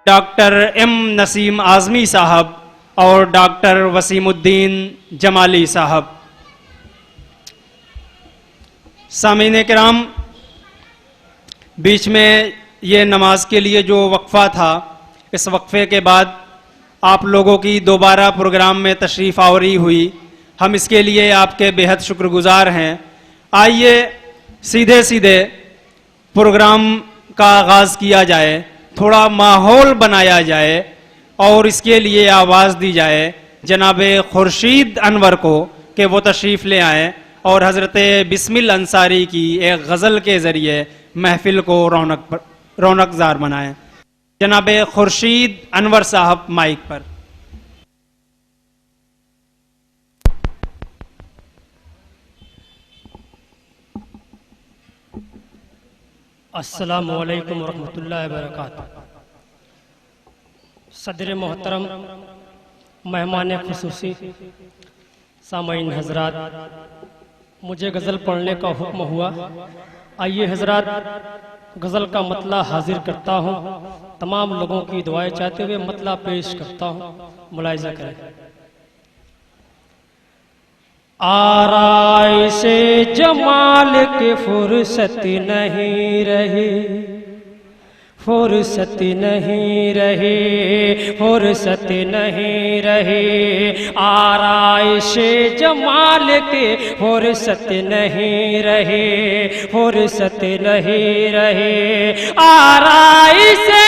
Doctor M Naseem Azmi साहब और doctor Wasimuddin Jamali साहब। सामीन किराम, बीच में ये नमाज के लिए जो वक्फ़ा था, इस वक्फ़े के बाद आप लोगों की दोबारा प्रोग्राम में तशरीफ़ आवरी हुई, हम इसके लिए आपके बेहद शुक्रगुजार हैं। आइए सीधे सीधे प्रोग्राम का आगाज़ किया जाए, थोड़ा माहौल बनाया जाए और इसके लिए आवाज़ दी जाए जनाब खुर्शीद अनवर को कि वो तशरीफ़ ले आएँ और हज़रत बिस्मिल अंसारी की एक गज़ल के ज़रिए महफ़िल को रौनकजार बनाएँ। जनाब खुर्शीद अनवर साहब माइक पर। अस्सलामु अलैकुम वरहमतुल्लाहि वबरकातुहू। सदर मोहतरम, मेहमान खुसूसी, सामाईन हजरात, मुझे गज़ल पढ़ने का हुक्म हुआ। आइए हजरात, गज़ल का मतला हाजिर करता हूँ। तमाम लोगों की दुआएं चाहते हुए मतला पेश करता हूँ, मुलाहिज़ा करें। आराइशे जमाल के फुर्सत नहीं रही, फुर्सत नहीं रही, फुर्सत नहीं रही। आराइशे जमाल के फुर्सत नहीं रही, फुर्सत नहीं रही। आराइशे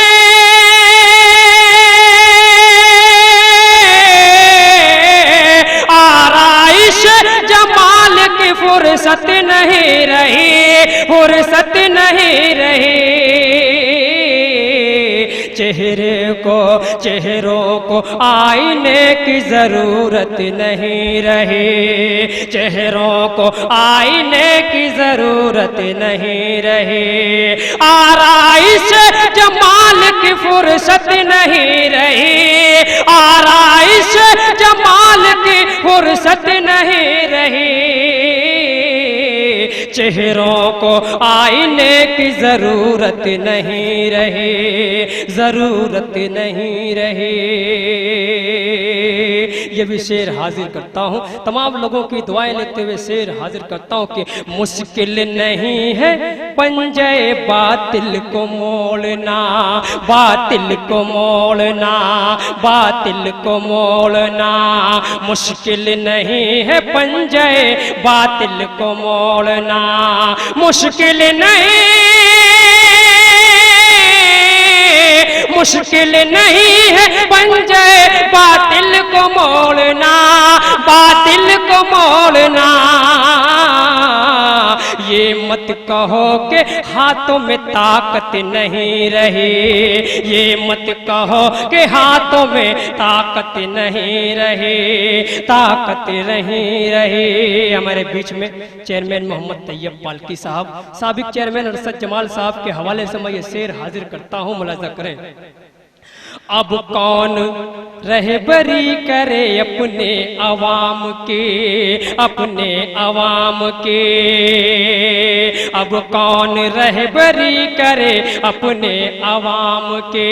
जमाल की फुर्सत नहीं रही, फुर्सत नहीं रही। चेहरों को आईने की जरूरत नहीं रही, चेहरों को आईने की जरूरत नहीं रही। आराइश जमाल की फुर्सत नहीं रही, आराइश जमाल की फुर्सत नहीं रही। चेहरों को आईने की जरूरत नहीं रही, जरूरत नहीं रही। ये भी शेर हाजिर करता हूँ, तमाम लोगों की दुआएं लेते हुए शेर हाजिर करता हूँ कि मुश्किल नहीं है पंजे बातिल को मोड़ना, बातिल को मोड़ना, बातिल को मोड़ना। मुश्किल नहीं है पंजे बातिल को मोड़ना, मुश्किल नहीं, मुश्किल नहीं है पंजे बातिल को मोड़ना, बातिल को मोड़ना। ये मत कहो कि हाथों में ताकत नहीं रही, ये मत कहो कि हाथों में ताकत नहीं रही, ताकत नहीं रही। हमारे बीच में चेयरमैन मोहम्मद तैयब पालकी साहब, साबिक चेयरमैन अरशद जमाल साहब के हवाले से मैं ये शेर हाजिर करता हूँ, मुलाहिज़ा करें। अब कौन रहबरी करे अपने अवाम के, अपने अवाम के। अब कौन रहबरी करे अपने अवाम के,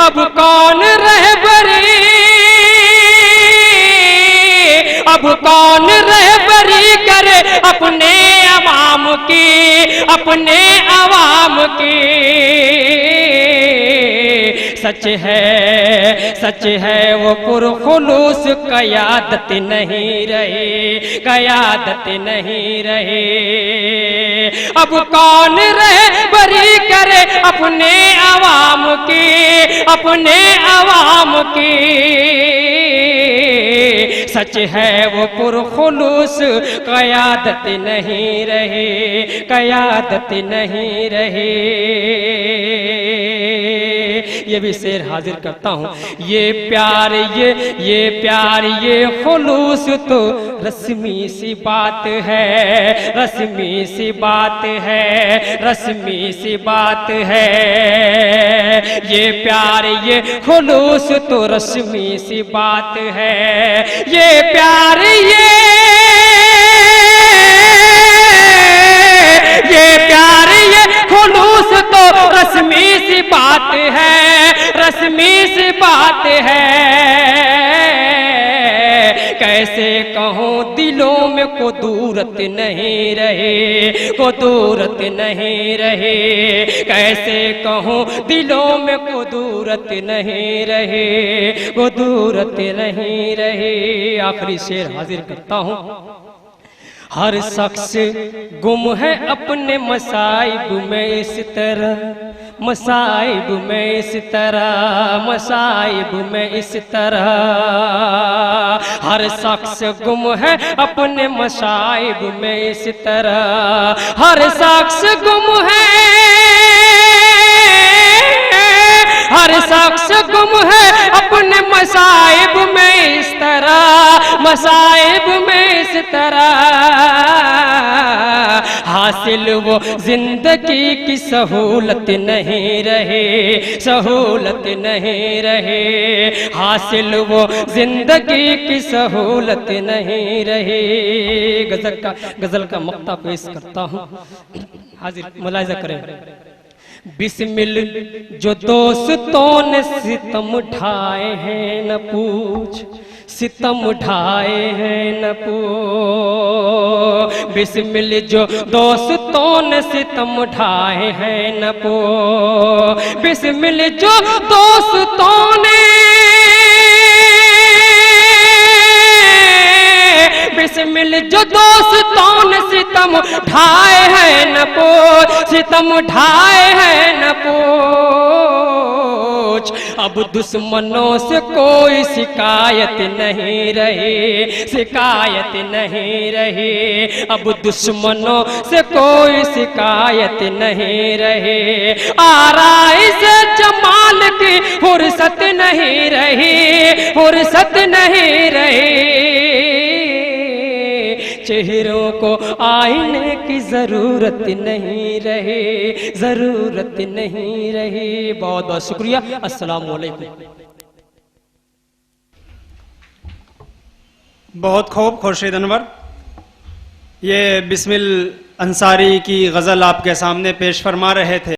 अब कौन रहबरी, अब कौन रहबरी करे अपने अवाम की, अपने अवाम की। सच है वो पुरखुलूस क़यादत नहीं रही, क़यादत नहीं रही। अब कौन रहबरी करे अपने अवाम की, अपने अवाम की। सच है वो पुरखुलूस क़यादत नहीं रही, क़यादत नहीं रही। ये भी शेर हाजिर करता हूँ। ये प्यार ये खुलूस तो रस्मी सी बात है, रस्मी सी बात है, रस्मी सी बात है। ये प्यार ये खुलूस तो रस्मी सी बात है। ये प्यार ये प्यार ये खुलूस तो रस्मी सी बात है। रस्मी सी बात है, कैसे कहूँ दिलों में कुदूरत नहीं रहे, कुदूरत नहीं रहे, कैसे कहूँ दिलों में कुदूरत नहीं रहे, कुदूरत नहीं रहे। आखिरी शेर हाजिर करता हूँ। हर शख्स गुम है अपने मसाइब में इस तरह, मसाइब में इस तरह, मसाइब में इस तरह। हर शख्स गुम है अपने मसाइब में इस तरह, हर शख्स गुम है, हर शख्स गुम है अपने मसाइब में इस तरह, मसाइब में इस तरह। हासिल वो जिंदगी की सहूलत नहीं रहे, सहूलत नहीं रहे, हासिल वो जिंदगी की सहूलत नहीं रहे। गजल का मक्ता पेश करता हूँ, हाजिर मुलाहिजा करें। बिस्मिल जो दोस्तों ने सितम उठाए हैं न पूछ, सितम उठाए हैं न पूछ। बिस्मिल जो दोस्तों ने सितम उठाए हैं न पूछ। बिस्मिल जो दोस्तों ने, बिस्मिल जो दोस्तों ने सितम उठाए हैं न पूछ, सितम उठाए हैं न पूछ। अब दुश्मनों से कोई शिकायत नहीं रही, शिकायत नहीं रही। अब दुश्मनों से कोई शिकायत नहीं रही। आराई से जमाल की फुर्सत नहीं रही, फुर्सत नहीं रही। चेहरों को आईने की जरूरत नहीं रही, जरूरत नहीं रही। बहुत बहुत शुक्रिया। अस्सलाम वालेकुम। बहुत खूब खुर्शीद अनवर, ये बिस्मिल अंसारी की गज़ल आपके सामने पेश फरमा रहे थे।